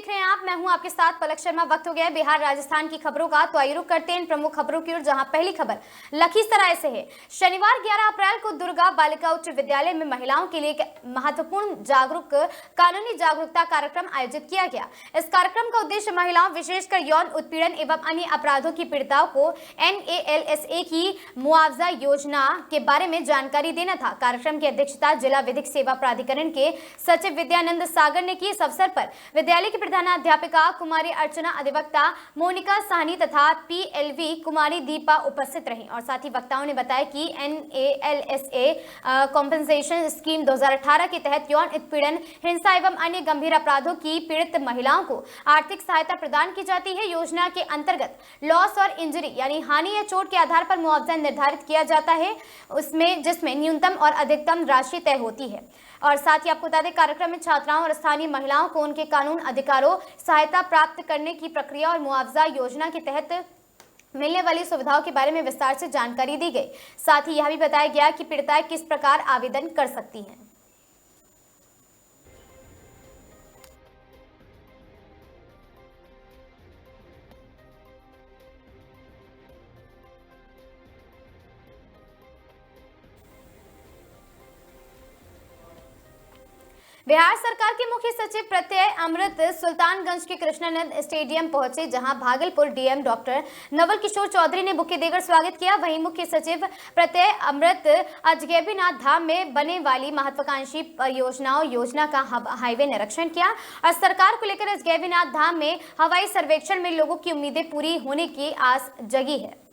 देख रहे हैं आप, मैं हूं आपके साथ पलक शर्मा। वक्त हो गया है बिहार राजस्थान की खबरों का, तो आइए रुक करते हैं इन प्रमुख खबरों की ओर, जहां पहली खबर लखीसराय से है। शनिवार 11 अप्रैल को दुर्गा बालिका उच्च विद्यालय में महिलाओं के लिए एक महत्वपूर्ण कानूनी जागरूकता कार्यक्रम आयोजित किया गया। इस कार्यक्रम का उद्देश्य महिलाओं, विशेषकर यौन उत्पीड़न एवं अन्य अपराधों की पीड़िताओं को NALSA की मुआवजा योजना के बारे में जानकारी देना था। कार्यक्रम की अध्यक्षता जिला विधिक सेवा प्राधिकरण के सचिव विद्यानंद सागर ने की। इस अवसर पर विद्यालय की प्रधानाध्यापिका कुमारी अर्चना, अधिवक्ता मोनिका साहनी तथा PLV कुमारी दीपा उपस्थित रहीं। और साथ ही वक्ताओं ने बताया कि NALSA कॉम्पेंसेशन स्कीम 2018 के तहत यौन उत्पीड़न, हिंसा एवं अन्य गंभीर अपराधों की पीड़ित महिलाओं को आर्थिक सहायता प्रदान की जाती है। योजना के अंतर्गत लॉस और इंजरी यानी हानि या चोट के आधार पर मुआवजा निर्धारित किया जाता है, जिसमें न्यूनतम और अधिकतम राशि तय होती है। और साथ ही आपको बता दें, कार्यक्रम में छात्राओं और स्थानीय महिलाओं को उनके कानून अधिकारों, सहायता प्राप्त करने की प्रक्रिया और मुआवजा योजना के तहत मिलने वाली सुविधाओं के बारे में विस्तार से जानकारी दी गई। साथ ही यह भी बताया गया कि पीड़िताएं किस प्रकार आवेदन कर सकती हैं। बिहार सरकार के मुख्य सचिव प्रत्यय अमृत सुल्तानगंज के कृष्णानंद स्टेडियम पहुंचे, जहां भागलपुर DM डॉक्टर नवल किशोर चौधरी ने बुके देकर स्वागत किया। वहीं मुख्य सचिव प्रत्यय अमृत अजगैबीनाथ धाम में बने वाली महत्वाकांक्षी परियोजनाओं योजना का हाईवे निरीक्षण किया और सरकार को लेकर अजगैबीनाथ धाम में हवाई सर्वेक्षण में लोगों की उम्मीदें पूरी होने की आस जगी है।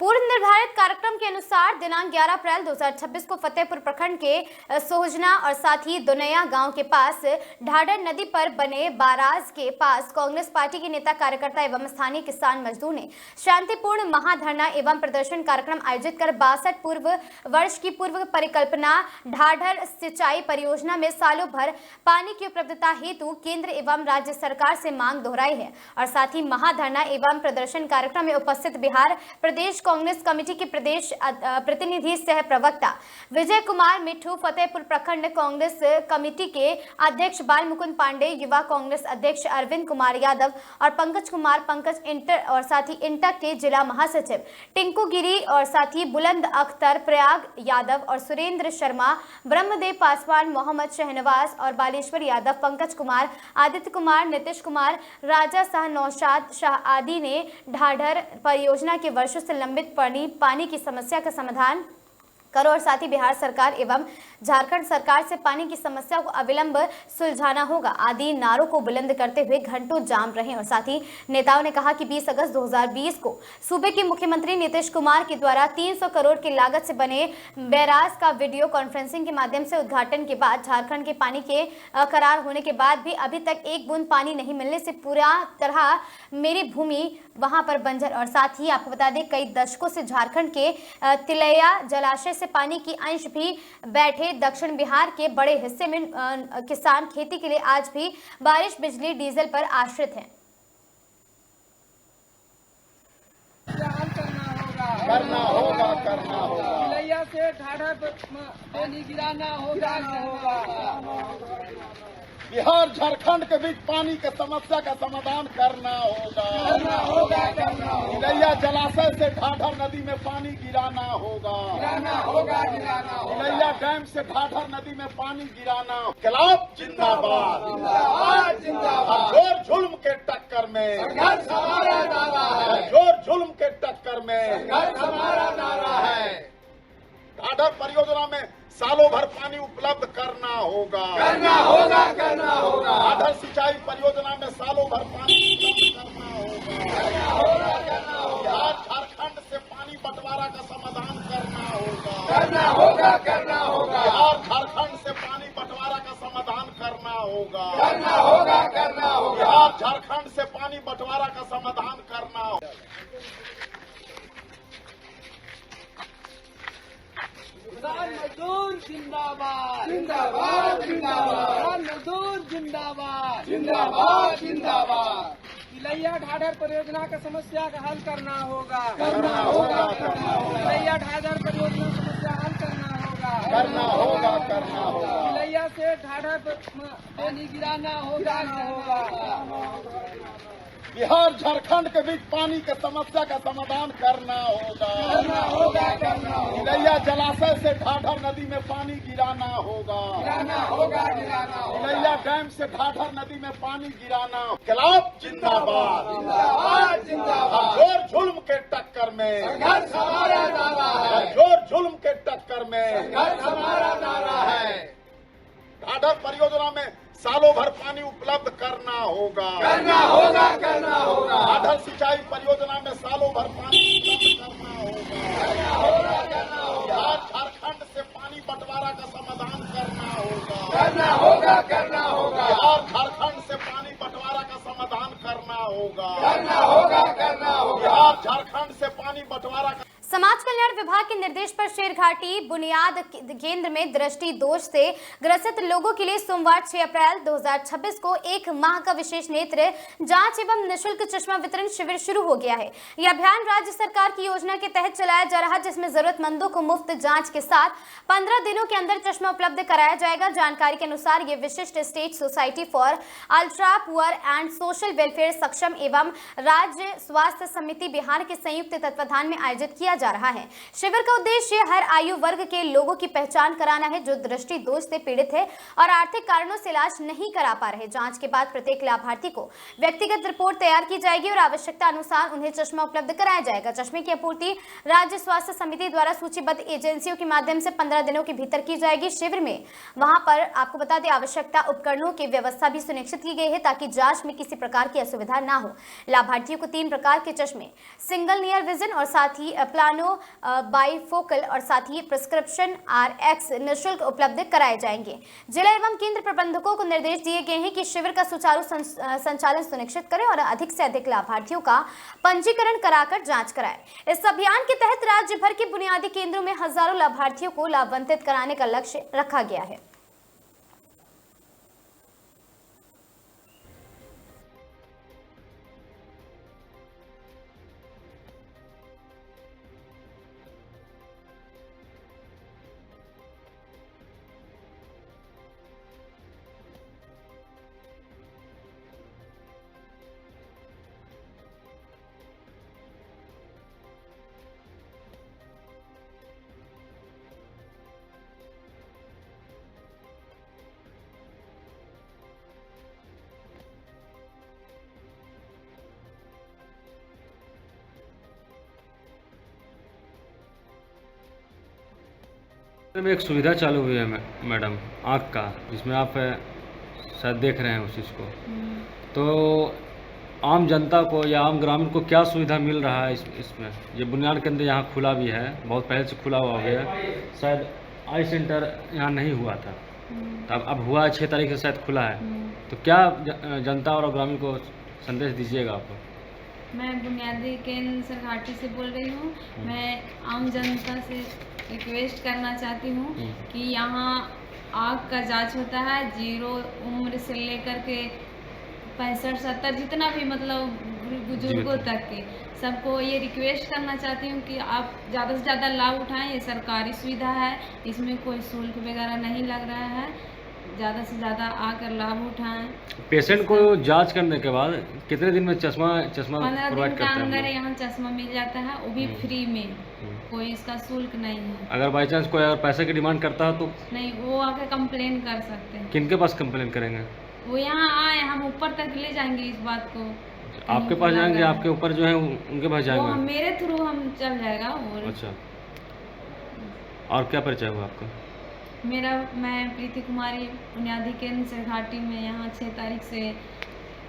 पूर्व निर्धारित कार्यक्रम के अनुसार दिनांक 11 अप्रैल 2026 को फतेहपुर प्रखंड के सोहजना और साथ ही दुनैया गांव के पास ढाढर नदी पर बने बाराज के पास कांग्रेस पार्टी के नेता, कार्यकर्ता एवं स्थानीय किसान मजदूर ने शांतिपूर्ण महाधरना एवं प्रदर्शन कार्यक्रम आयोजित कर 62 पूर्व वर्ष की पूर्व परिकल्पना ढाढर सिंचाई परियोजना में सालों भर पानी की उपलब्धता हेतु केंद्र एवं राज्य सरकार से मांग दोहराई है। और साथ ही महाधरना एवं प्रदर्शन कार्यक्रम में उपस्थित बिहार प्रदेश कांग्रेस कमेटी के प्रदेश प्रतिनिधि सह प्रवक्ता विजय कुमार मिठू, फतेहपुर प्रखंड कांग्रेस कमेटी के अध्यक्ष बाल मुकुंद पांडे, युवा कांग्रेस अध्यक्ष अरविंद कुमार यादव और पंकज कुमार इंटर और साथ ही इंटक के जिला महासचिव टिंकू गिरी और साथ ही बुलंद अख्तर, प्रयाग यादव और सुरेंद्र शर्मा, ब्रह्मदेव पासवान, मोहम्मद शहनवाज और बालेश्वर यादव, पंकज कुमार, आदित्य कुमार, नीतीश कुमार, राजा शाह, नौशाद शाह आदि ने ढाढर परियोजना के वर्षों से लंबित पानी की समस्या का समाधान करो और साथ ही बिहार सरकार एवं झारखंड सरकार से पानी की समस्या को अविलंब सुलझाना होगा आदि नारों को बुलंद करते हुए घंटों जाम रहे। और साथ ही नेताओं ने कहा कि 20 अगस्त 2020 को सूबे के मुख्यमंत्री नीतीश कुमार के द्वारा 300 करोड़ की लागत से बने बैराज का वीडियो कॉन्फ्रेंसिंग के माध्यम से उद्घाटन के बाद झारखंड के पानी के करार होने के बाद भी अभी तक एक बूंद पानी नहीं मिलने से पूरा तरह मेरी भूमि वहां पर बंजर। और साथ ही आपको बता दें, कई दशकों से झारखंड के तिलैया जलाशय से पानी की अंश भी बैठे दक्षिण बिहार के बड़े हिस्से में किसान खेती के लिए आज भी बारिश, बिजली, डीजल पर आश्रित हैं। करना होगा तिलैया से ढाढर पानी गिराना होगा। बिहार झारखंड के बीच पानी की समस्या का समाधान करना होगा। तिलैया जलाशय से ढाढर नदी में पानी गिराना होगा। तिलैया डैम से ढाढर नदी में पानी गिराना। इनकलाब जिंदाबाद। जोर जुल्म के टक्कर में जोर जुल्म के टक्कर में हमारा नारा है। ढाढर परियोजना में सालों भर पानी उपलब्ध करना होगा। ढाढर सिंचाई परियोजना में सालों भर पानी उपलब्ध करना होगा। बिहार झारखंड से पानी बंटवारा का समाधान करना होगा। बिहार झारखंड से पानी बंटवारा का समाधान करना होगा। बिहार झारखंड से पानी बंटवारा का समाधान करना होगा। किसान मजदूर जिंदाबाद जिंदाबाद जिंदाबाद। किसान मजदूर जिंदाबाद जिंदाबाद जिंदाबाद। तिलैया ढाढर परियोजना का समस्या का हल करना होगा। तिलैया ढाढर परियोजना समस्या हल करना होगा। तिलैया से ढाढर पानी गिराना होगा। बिहार झारखंड के बीच पानी के समस्या का समाधान करना होगा। तिलैया जलाशय से ढाढर नदी में पानी गिराना होगा। तिलैया डैम से ढाढर नदी में पानी गिराना। इनकलाब जिंदाबाद। जोर जुल्म के टक्कर में जोर जुल्म के टक्कर में हमारा नारा है। ढाढर परियोजना में सालों भर पानी उपलब्ध करना होगा। ढाढर सिंचाई परियोजना में सालों भर पानी उपलब्ध करना होगा। बिहार झारखंड से पानी बंटवारा का समाधान करना होगा। बिहार झारखंड से पानी बंटवारा का समाधान करना होगा। बिहार झारखंड से पानी बंटवारा का समाज कल्याण विभाग के निर्देश पर शेरघाटी बुनियाद केंद्र में दृष्टि दोष से ग्रसित लोगों के लिए सोमवार 6 अप्रैल 2026 को 1 माह का विशेष नेत्र जांच एवं निःशुल्क चश्मा वितरण शिविर शुरू हो गया है। यह अभियान राज्य सरकार की योजना के तहत चलाया जा रहा है, जिसमें जरूरतमंदों को मुफ्त जांच के साथ 15 दिनों के अंदर चश्मा उपलब्ध कराया जाएगा। जानकारी के अनुसार ये विशिष्ट state society for ultra poor and social welfare सक्षम एवं राज्य स्वास्थ्य समिति बिहार के संयुक्त तत्वाधान में आयोजित किया जा रहा है। शिविर का उद्देश्य हर आयु वर्ग के लोगों की पहचान कराना है जो दृष्टि दोष से पीड़ित है और आर्थिक कारणों से इलाज नहीं करा पा रहे। जांच के बाद प्रत्येक लाभार्थी को व्यक्तिगत रिपोर्ट तैयार की जाएगी और आवश्यकता अनुसार उन्हें चश्मा उपलब्ध कराया जाएगा। चश्मे की आपूर्ति राज्य स्वास्थ्य समिति द्वारा सूचीबद्ध एजेंसियों के माध्यम से 15 दिनों के भीतर की जाएगी। शिविर में वहां पर आपको बता दें आवश्यकता उपकरणों की व्यवस्था भी सुनिश्चित की गई है ताकि जांच में किसी प्रकार की असुविधा ना हो। लाभार्थियों को 3 प्रकार के चश्मे सिंगल नियर विजन और साथ ही प्लानो बाईफोकल और साथ ही प्रिस्क्रिप्शन RX निःशुल्क उपलब्ध कराए जाएंगे। जिला एवं केंद्र प्रबंधकों को निर्देश दिए गए हैं कि शिविर का सुचारू संचालन सुनिश्चित करें और अधिक से अधिक लाभार्थियों का पंजीकरण कराकर जांच कराएं। इस अभियान के तहत राज्य भर के बुनियादी केंद्रों में हजारों लाभार्थियों को लाभान्वित कराने का लक्ष्य रखा गया है। में एक सुविधा चालू हुई है मैडम आँख का, जिसमें आप शायद देख रहे हैं उस चीज़ को। तो आम जनता को या आम ग्रामीण को क्या सुविधा मिल रहा है इसमें? ये बुनियाद केंद्र यहाँ खुला भी है, बहुत पहले से खुला हुआ है। शायद आई सेंटर यहाँ नहीं हुआ था, तब अब हुआ है, 6 तारीख से शायद खुला है। तो क्या जनता और ग्रामीण को संदेश दीजिएगा आप? मैं बुनियादी केंद्र शेरघाटी से बोल रही हूँ। मैं आम जनता से रिक्वेस्ट करना चाहती हूँ कि यहाँ आँख का जांच होता है, 0 उम्र से लेकर के 65-70 जितना भी मतलब बुजुर्गों तक के सबको ये रिक्वेस्ट करना चाहती हूँ कि आप ज़्यादा से ज़्यादा लाभ उठाएं। ये सरकारी सुविधा है, इसमें कोई शुल्क वगैरह नहीं लग रहा है। ज़्यादा से ज़्यादा आकर लाभ उठाएं। पेशेंट को जांच करने के बाद कितने दिन में चश्मा 15 प्रोवाइड दिन के करते हैं हम अंदर लोग? यहाँ चश्मा मिल जाता है, वो भी फ्री में, कोई इसका शुल्क नहीं है। अगर बाई चांस कोई अगर पैसे की डिमांड करता है तो नहीं, वो आके कंप्लेन कर सकते हैं। किनके पास कंप्लेन करेंगे? वो यहाँ आए, हम ऊपर तक ले जाएंगे इस बात को। आपके पास जाएंगे, आपके ऊपर जो है उनके पास वो जाएंगे? मेरे थ्रू हम चल जाएगा। और अच्छा, और क्या परिचय हुआ आपका? मैं प्रीति कुमारी, बुनियादी केंद्र सरघाटी में यहाँ 6 तारीख से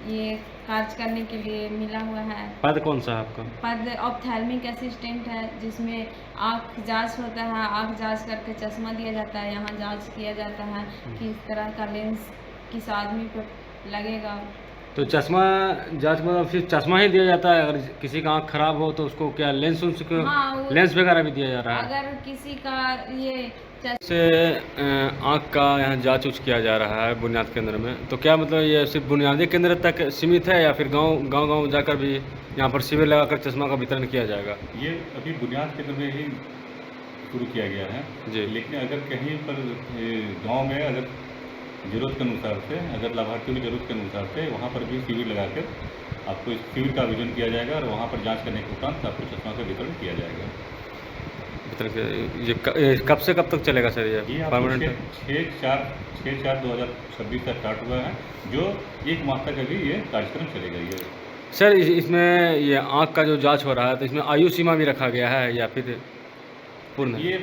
ये कार्य करने के लिए मिला हुआ है। पद कौन सा है आपका? पद ऑप्थेल्मिक असिस्टेंट है, जिसमें आँख जांच होता है, आँख जांच करके चश्मा दिया जाता है। यहाँ जांच किया जाता है कि इस तरह का लेंस किस आदमी पर लगेगा। तो चश्मा जांच मतलब सिर्फ चश्मा ही दिया जाता है? अगर किसी का आँख खराब हो तो उसको क्या लेंस हाँ, लेंस वगैरह भी दिया जा रहा है? अगर किसी का ये से आँख का यहाँ जांच उच किया जा रहा है बुनियाद केंद्र में, तो क्या मतलब ये सिर्फ बुनियादी केंद्र तक सीमित है या फिर गांव जाकर भी यहाँ पर शिविर लगाकर चश्मा का वितरण किया जाएगा? ये अभी बुनियाद केंद्र में ही शुरू किया गया है जी। लेकिन अगर कहीं पर गांव में अगर ज़रूरत के अनुसार से, अगर लाभार्थियों की ज़रूरत के अनुसार से वहाँ पर भी शिविर लगाकर आपको इस शिविर का आयोजन किया जाएगा और वहाँ पर जांच करने के उपरांत आपको चश्मा का वितरण किया जाएगा। ये कब से कब तक चलेगा सर ये परमानेंट? 6/4/2026 से स्टार्ट हुआ है, जो 1 माह तक अभी ये कार्यक्रम चलेगा। ये सर इसमें ये आँख का जो जांच हो रहा है तो इसमें आयु सीमा भी रखा गया है या फिर पूर्ण? ये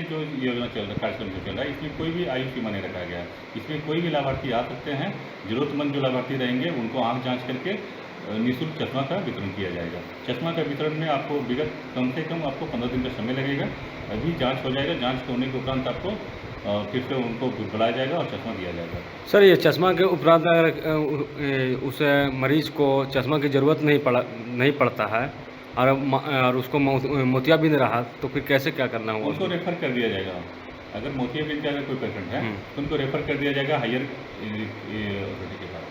जो योजना चल रहा है, कार्यक्रम जो चल रहा है, इसमें कोई भी आयु सीमा नहीं रखा गया है। इसमें कोई भी लाभार्थी आ सकते हैं। जरूरतमंद जो लाभार्थी रहेंगे उनको आँख जाँच करके निःशुल्क चश्मा का वितरण किया जाएगा। चश्मा का वितरण में आपको विगत कम से कम आपको 15 दिन का समय लगेगा। अभी जांच हो जाएगा, जांच होने के उपरांत आपको फिर से उनको बुलाया जाएगा और चश्मा दिया जाएगा। सर ये चश्मा के उपरांत अगर उस मरीज को चश्मा की ज़रूरत नहीं पड़ता है और उसको मोतियाबिंद रहा तो फिर कैसे क्या करना होगा? उनको रेफर कर दिया जाएगा। अगर मोतियाबिंद का अगर कोई पेशेंट है तो उनको रेफर कर दिया जाएगा हायर अथॉरिटी के पास।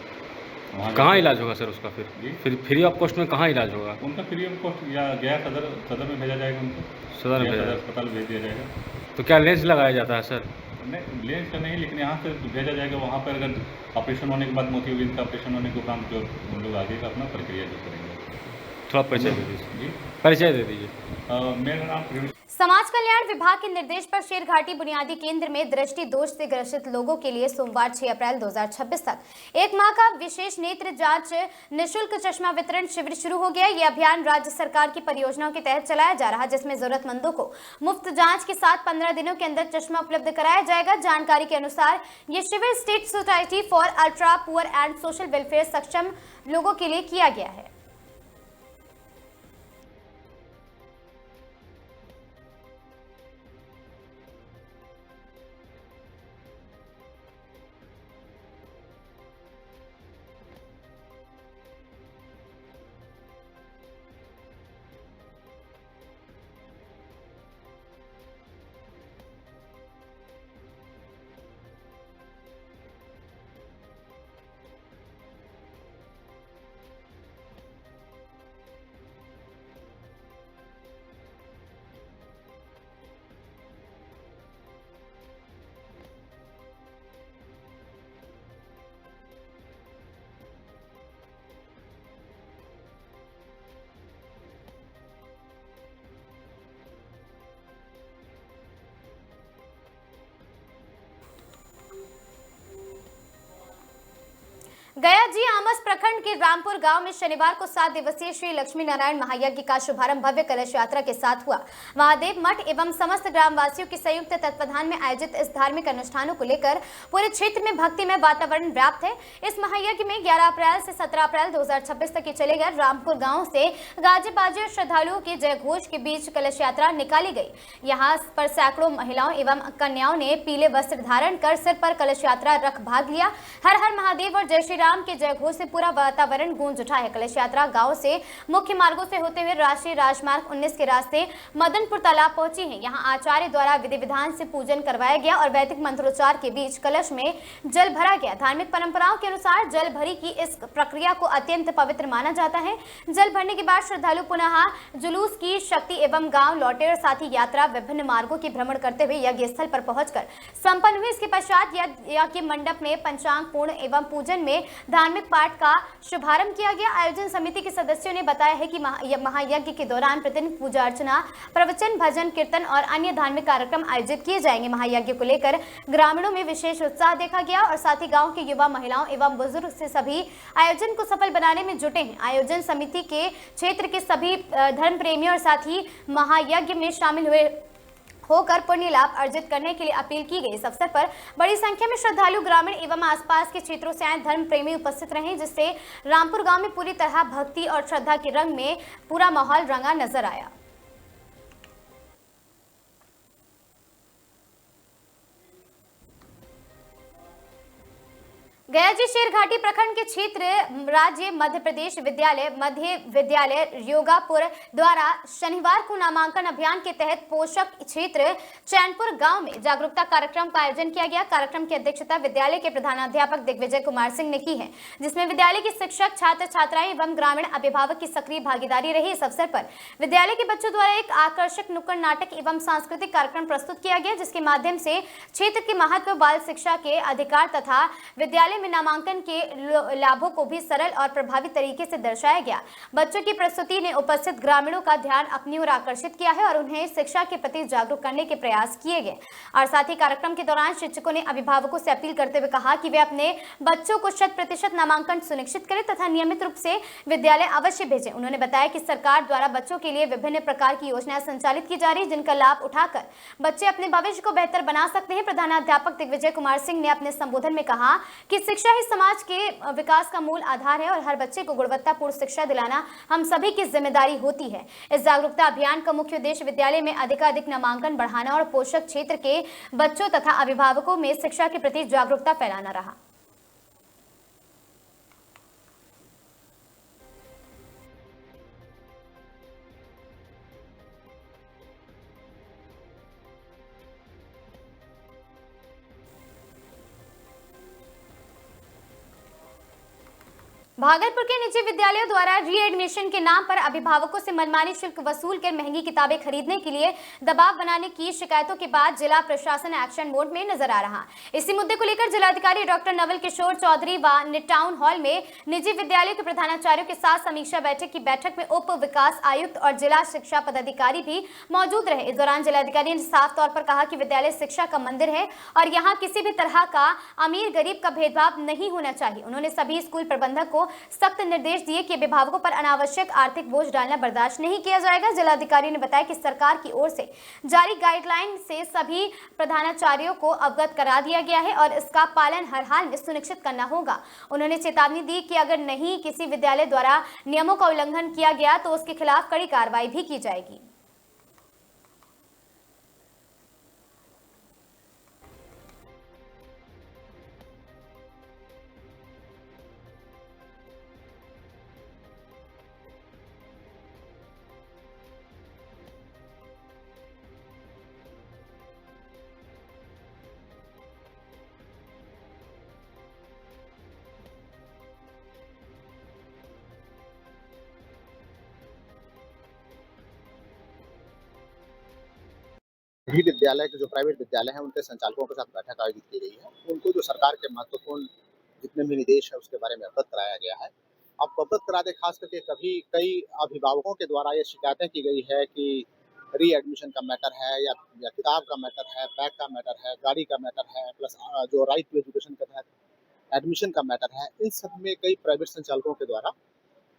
कहाँ इलाज होगा सर उसका? फिर फ्री ऑफ कॉस्ट में कहाँ इलाज होगा उनका? फ्री ऑफ कॉस्ट या गया सदर में भेजा जाएगा उनको, सदर में अस्पताल भेज दिया जाएगा। तो क्या लेंस लगाया जाता है सर? नहीं, लेंस का नहीं, लेकिन यहाँ से भेजा जाएगा। वहाँ पर अगर ऑपरेशन होने के बाद मोतियाबिंद का ऑपरेशन होने के उपरांत जो उन लोग आगे का अपना प्रक्रिया जो करेंगे। थोड़ा परिचय दे दीजिए। जी, परिचय दे दीजिए। मेरा नाम प्रवीण। समाज कल्याण विभाग के निर्देश पर शेरघाटी बुनियादी केंद्र में दृष्टि दोष से ग्रसित लोगों के लिए सोमवार 6 अप्रैल 2026 तक 1 माह का विशेष नेत्र जांच निःशुल्क चश्मा वितरण शिविर शुरू हो गया। ये अभियान राज्य सरकार की परियोजनाओं के तहत चलाया जा रहा है, जिसमें जरूरतमंदों को मुफ्त जांच के साथ 15 दिनों के अंदर चश्मा उपलब्ध कराया जाएगा। जानकारी के अनुसार ये शिविर state society for ultra poor and social welfare सक्षम लोगों के लिए किया गया है। गया जी आमस प्रखंड के रामपुर गांव में शनिवार को 7 दिवसीय श्री लक्ष्मी नारायण महायज्ञ का शुभारंभ भव्य कलश यात्रा के साथ हुआ। महादेव मठ एवं समस्त ग्रामवासियों के संयुक्त तत्वाधान में आयोजित इस धार्मिक अनुष्ठानों को लेकर पूरे क्षेत्र में भक्तिमय वातावरण व्याप्त है। इस महायज्ञ में 11 अप्रैल से 17 अप्रैल 2026 तक चलेगा। रामपुर गाँव से गाजे बाजे और श्रद्धालुओं के जय घोष के बीच कलश यात्रा निकाली गई। यहाँ पर सैकड़ों महिलाओं एवं कन्याओं ने पीले वस्त्र धारण कर सिर पर कलश यात्रा रख भाग लिया। हर हर महादेव और जय श्री राम के जय घोष से पूरा वातावरण गूंज उठा है। कलश यात्रा गांव से मुख्य मार्गों से होते हुए राष्ट्रीय राजमार्ग 19 के रास्ते मदनपुर तालाब पहुंची है। यहां आचार्य द्वारा विधि विधान से पूजन करवाया गया और वैदिक मंत्रोच्चार के बीच कलश में जल भरा गया। धार्मिक परंपराओं के अनुसार जल भरी की इस प्रक्रिया को अत्यंत पवित्र माना जाता है। जल भरने के बाद श्रद्धालु पुनः जुलूस की शक्ति एवं गांव लौटे और साथ ही यात्रा विभिन्न मार्गों की भ्रमण करते हुए यज्ञ स्थल पर पहुंचकर संपन्न हुई। इसके पश्चात यज्ञ मंडप में पंचांग पूर्ण एवं पूजन में धार्मिक पाठ का शुभारंभ किया गया। आयोजन समिति के सदस्यों ने बताया है कि महायज्ञ के दौरान प्रतिदिन पूजा अर्चना, प्रवचन, भजन, कीर्तन और अन्य धार्मिक कार्यक्रम आयोजित किए जाएंगे। महायज्ञ को लेकर ग्रामीणों में विशेष उत्साह देखा गया और साथ ही गांव के युवा, महिलाओं एवं बुजुर्ग से सभी आयोजन को सफल बनाने में जुटे हैं। आयोजन समिति के क्षेत्र के सभी धर्म प्रेमियों और साथ ही महायज्ञ में शामिल होकर पुण्य लाभ अर्जित करने के लिए अपील की गई। इस अवसर पर बड़ी संख्या में श्रद्धालु ग्रामीण एवं आसपास के क्षेत्रों से आए धर्म प्रेमी उपस्थित रहे, जिससे रामपुर गांव में पूरी तरह भक्ति और श्रद्धा के रंग में पूरा माहौल रंगा नजर आया। गया जी शेरघाटी प्रखंड के क्षेत्र राज्य मध्य प्रदेश विद्यालय मध्य विद्यालय योगापुर द्वारा शनिवार को नामांकन अभियान के तहत पोषक क्षेत्र चैनपुर गांव में जागरूकता कार्यक्रम का आयोजन किया गया। कार्यक्रम की अध्यक्षता विद्यालय के प्रधानाध्यापक दिग्विजय कुमार सिंह ने की है, जिसमें विद्यालय के शिक्षक, छात्र छात्राएं एवं ग्रामीण अभिभावक की सक्रिय भागीदारी रही। इस अवसर पर विद्यालय के बच्चों द्वारा एक आकर्षक नुक्कड़ नाटक एवं सांस्कृतिक कार्यक्रम प्रस्तुत किया गया, जिसके माध्यम से क्षेत्र के महत्व, बाल शिक्षा के अधिकार तथा विद्यालय में नामांकन के लाभों को भी सरल और प्रभावी तरीके से दर्शाया गया। बच्चों की प्रस्तुति ने उपस्थित ग्रामीणों का ध्यान अपनी ओर आकर्षित किया है और उन्हें शिक्षा के प्रति जागरूक करने के प्रयास किए गए। और साथ ही कार्यक्रम के दौरान शिक्षकों ने अभिभावकों से अपील करते हुए कहा कि वे अपने बच्चों को 100% नामांकन सुनिश्चित करें तथा नियमित रूप से विद्यालय अवश्य भेजें। उन्होंने बताया कि सरकार द्वारा बच्चों के लिए विभिन्न प्रकार की योजनाएं संचालित की जा रही है, जिनका लाभ उठाकर बच्चे अपने भविष्य को बेहतर बना सकते हैं। प्रधानाध्यापक दिग्विजय कुमार सिंह ने अपने संबोधन में कहा कि शिक्षा ही समाज के विकास का मूल आधार है और हर बच्चे को गुणवत्तापूर्ण शिक्षा दिलाना हम सभी की जिम्मेदारी होती है। इस जागरूकता अभियान का मुख्य उद्देश्य विद्यालय में अधिकाधिक नामांकन बढ़ाना और पोषक क्षेत्र के बच्चों तथा अभिभावकों में शिक्षा के प्रति जागरूकता फैलाना रहा। भागलपुर के निजी विद्यालयों द्वारा रीएडमिशन के नाम पर अभिभावकों से मनमानी शुल्क वसूल कर महंगी किताबें खरीदने के लिए दबाव बनाने की शिकायतों के बाद जिला प्रशासन एक्शन मोड में नजर आ रहा। इसी मुद्दे को लेकर जिलाधिकारी डॉक्टर नवल किशोर चौधरी व टाउन हॉल में निजी विद्यालयों के प्रधानाचार्यों के साथ समीक्षा बैठक में उप विकास आयुक्त और जिला शिक्षा पदाधिकारी भी मौजूद रहे। इस दौरान जिलाधिकारी ने साफ तौर पर कहा कि विद्यालय शिक्षा का मंदिर है और यहाँ किसी भी तरह का अमीर गरीब का भेदभाव नहीं होना चाहिए। उन्होंने सभी स्कूल प्रबंधक को सख्त निर्देश दिए कि अभिभावकों पर अनावश्यक आर्थिक बोझ डालना बर्दाश्त नहीं किया जाएगा। जिलाधिकारी ने बताया कि सरकार की ओर से जारी गाइडलाइन से सभी प्रधानाचार्यों को अवगत करा दिया गया है और इसका पालन हर हाल में सुनिश्चित करना होगा। उन्होंने चेतावनी दी कि अगर नहीं किसी विद्यालय द्वारा नियमों का उल्लंघन किया गया तो उसके खिलाफ कड़ी कार्रवाई भी की जाएगी। सभी विद्यालय के जो प्राइवेट विद्यालय हैं उनके संचालकों के साथ बैठक आयोजित की गई है। उनको जो सरकार के महत्वपूर्ण जितने भी निर्देश है उसके बारे में अवगत कराया गया है। आपको अवगत करा दे, खास करके कई अभिभावकों के द्वारा ये शिकायतें की गई है कि री एडमिशन का मैटर है या किताब का मैटर है, बैग का मैटर है, गाड़ी का मैटर है, प्लस जो राइट टू एजुकेशन के तहत एडमिशन का मैटर है। इन सब में कई प्राइवेट संचालकों के द्वारा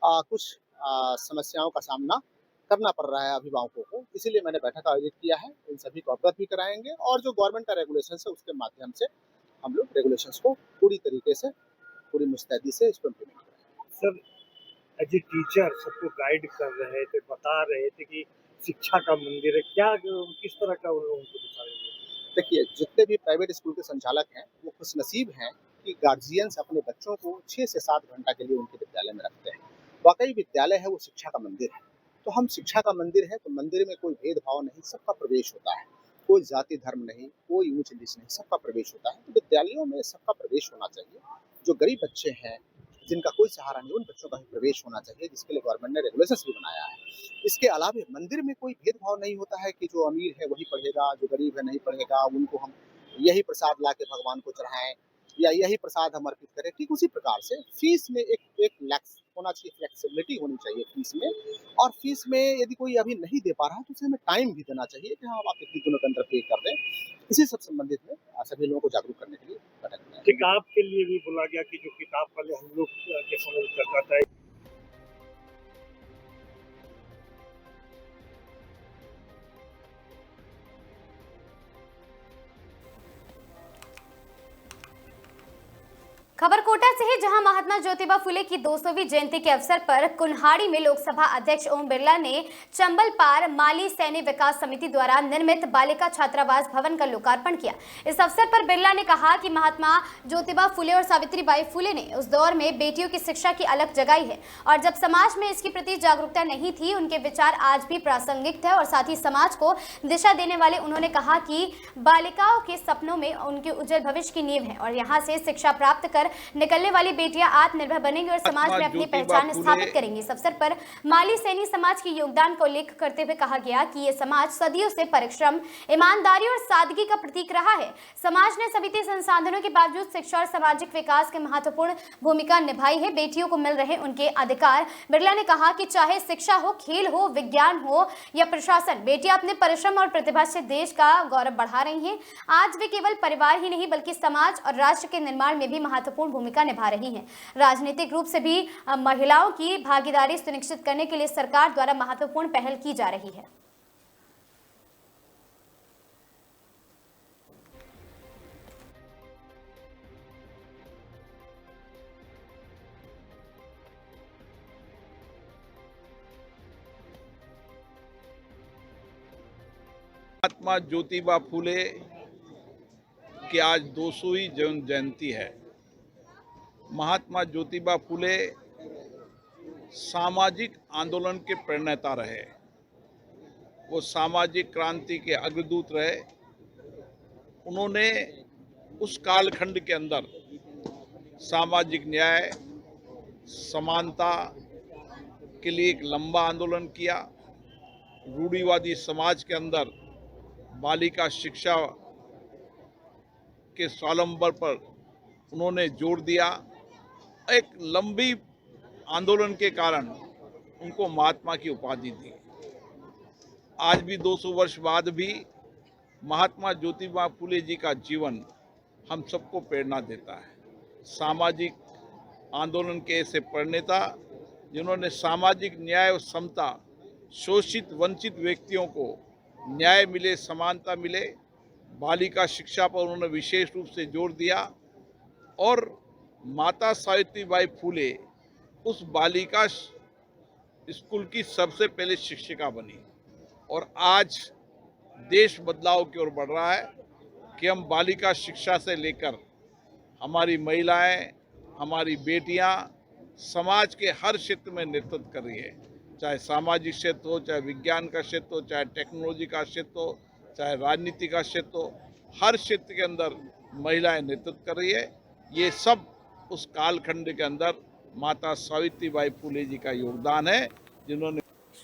कुछ समस्याओं का सामना करना पड़ रहा है अभिभावकों को, इसीलिए मैंने बैठक आयोजित किया है। इन सभी को अवगत भी कराएंगे और जो गवर्नमेंट का रेगुलेशन है उसके माध्यम से हम लोग रेगुलेशंस को पूरी तरीके से, पूरी मुस्तैदी से इसको इम्प्लीमेंट करेंगे। सर, एज ए टीचर सबको गाइड कर रहे थे, बता रहे थे कि शिक्षा का मंदिर है, क्या किस तरह का उन लोगों को बता रहे थे? देखिए, जितने भी प्राइवेट स्कूल के संचालक हैं वो खुशनसीब हैं कि गार्जियंस अपने बच्चों को 6 से 7 घंटा के लिए उनके विद्यालय में रखते हैं। वाकई विद्यालय है वो शिक्षा का मंदिर है। तो हम शिक्षा का मंदिर है तो मंदिर में कोई भेदभाव नहीं, सबका प्रवेश होता है। कोई जाति धर्म नहीं, कोई ऊंच नीच नहीं, सबका प्रवेश होता है। तो विद्यालयों में सबका प्रवेश होना चाहिए। जो गरीब बच्चे हैं, जिनका कोई सहारा नहीं, उन बच्चों का भी प्रवेश होना चाहिए, जिसके लिए गवर्नमेंट ने रेगुलेशंस भी बनाया है। इसके अलावा मंदिर में कोई भेदभाव नहीं होता है कि जो अमीर है वही पढ़ेगा, जो गरीब है नहीं पढ़ेगा, उनको हम यही प्रसाद ला के भगवान को चढ़ाएं या यही प्रसाद हम अर्पित करें। ठीक उसी प्रकार से फीस में एक लैक्स होना चाहिए, फ्लेक्सिबिलिटी होनी चाहिए फीस में। और फीस में यदि कोई अभी नहीं दे पा रहा है तो उसे हमें टाइम भी देना चाहिए कि हाँ आप इतने दिनों के अंदर पे कर दें। इसी सब संबंधित में सभी लोगों को जागरूक करने के लिए बैठक में ठीक, आपके लिए भी बोला गया कि जो किताब वाले हम लोग के समय करता था। खबर कोटा से है, जहां महात्मा ज्योतिबा फुले की 200वीं जयंती के अवसर पर कुल्हाड़ी में लोकसभा अध्यक्ष ओम बिरला ने चंबल पार माली सैन्य विकास समिति द्वारा निर्मित बालिका छात्रावास भवन का लोकार्पण किया। इस अवसर पर बिरला ने कहा कि महात्मा ज्योतिबा फुले और सावित्रीबाई फुले ने उस दौर में बेटियों की शिक्षा की अलख जगाई है और जब समाज में इसके प्रति जागरूकता नहीं थी, उनके विचार आज भी प्रासंगिक थे और साथ ही समाज को दिशा देने वाले। उन्होंने कहा कि बालिकाओं के सपनों में उनके उज्जवल भविष्य की नींव है और यहाँ से शिक्षा प्राप्त कर निकलने वाली बेटियां आत्मनिर्भर बनेंगी और समाज में अपनी पहचान स्थापित करेंगी। इस अवसर पर माली सैनी समाज के योगदान को उल्लेख करते हुए कहा गया कि ये समाज सदियों से परिश्रम, ईमानदारी और सादगी का प्रतीक रहा है। समाज ने सीमित संसाधनों के बावजूद शिक्षा और सामाजिक विकास की महत्वपूर्ण भूमिका निभाई है। बेटियों को मिल रहे उनके अधिकार। बिरला ने कहा कि चाहे शिक्षा हो, खेल हो, विज्ञान हो या प्रशासन, बेटियां अपने परिश्रम और प्रतिभा से देश का गौरव बढ़ा रही हैं। आज वे केवल परिवार ही नहीं बल्कि समाज और राष्ट्र के निर्माण में भी महत्वपूर्ण भूमिका निभा रही हैं। राजनीतिक रूप से भी महिलाओं की भागीदारी सुनिश्चित करने के लिए सरकार द्वारा महत्वपूर्ण पहल की जा रही है। महात्मा ज्योतिबा फूले की आज 200वीं जन्म जयंती है। महात्मा ज्योतिबा फूले सामाजिक आंदोलन के प्रणेता रहे। वो सामाजिक क्रांति के अग्रदूत रहे। उन्होंने उस कालखंड के अंदर सामाजिक न्याय, समानता के लिए एक लंबा आंदोलन किया। रूढ़िवादी समाज के अंदर बालिका शिक्षा के स्वावलंबन पर उन्होंने जोर दिया। एक लंबी आंदोलन के कारण उनको महात्मा की उपाधि दी। आज भी 200 वर्ष बाद भी महात्मा ज्योतिबा फूले जी का जीवन हम सबको प्रेरणा देता है। सामाजिक आंदोलन के ऐसे प्रणेता जिन्होंने सामाजिक न्याय और समता, शोषित वंचित व्यक्तियों को न्याय मिले, समानता मिले, बालिका शिक्षा पर उन्होंने विशेष रूप से जोर दिया और माता सावित्रीबाई फूले उस बालिका स्कूल की सबसे पहले शिक्षिका बनी। और आज देश बदलाव की ओर बढ़ रहा है कि हम बालिका शिक्षा से लेकर हमारी महिलाएं, हमारी बेटियां समाज के हर क्षेत्र में नेतृत्व कर रही है। चाहे सामाजिक क्षेत्र हो, चाहे विज्ञान का क्षेत्र हो, चाहे टेक्नोलॉजी का क्षेत्र हो, चाहे राजनीति का क्षेत्र हो, हर क्षेत्र के अंदर महिलाएं नेतृत्व कर रही है। ये सब उस कालखंड के अंदर माता सावित्रीबाई फूले जी का योगदान है, जिन्होंने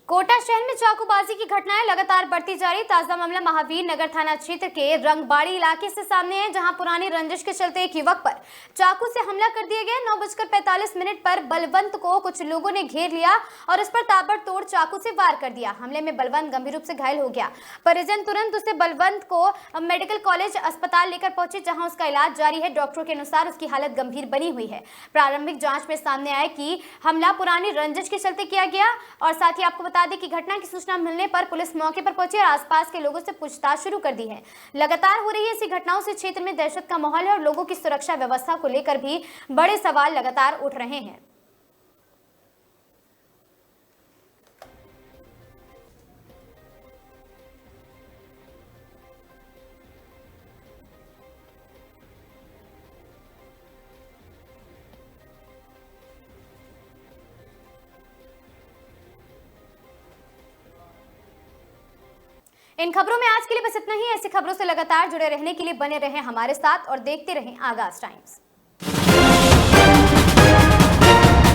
कोटा शहर में चाकूबाजी की घटनाएं लगातार बढ़ती जा रही। ताजा मामला महावीर नगर थाना क्षेत्र के रंगबाड़ी इलाके से सामने है, जहां पुरानी रंजिश के चलते एक युवक पर चाकू से हमला कर दिया गया। 9:45 पर बलवंत को कुछ लोगों ने घेर लिया और उस पर ताबड़तोड़ चाकू से वार कर दिया। हमले में बलवंत गंभीर रूप से घायल हो गया। परिजन तुरंत उसे बलवंत को मेडिकल कॉलेज अस्पताल लेकर पहुंचे, जहां उसका इलाज जारी है। डॉक्टरों के अनुसार उसकी हालत गंभीर बनी हुई है। प्रारंभिक जांच में सामने आया कि हमला पुरानी रंजिश के चलते किया गया और साथ ही आपको बता दें कि घटना की सूचना मिलने पर पुलिस मौके पर पहुंची और आसपास के लोगों से पूछताछ शुरू कर दी है। लगातार हो रही ऐसी घटनाओं से क्षेत्र में दहशत का माहौल है और लोगों की सुरक्षा व्यवस्था को लेकर भी बड़े सवाल लगातार उठ रहे हैं। इन खबरों में आज के लिए बस इतना ही। ऐसी खबरों से लगातार जुड़े रहने के लिए बने रहें हमारे साथ और देखते रहें आगाज टाइम्स।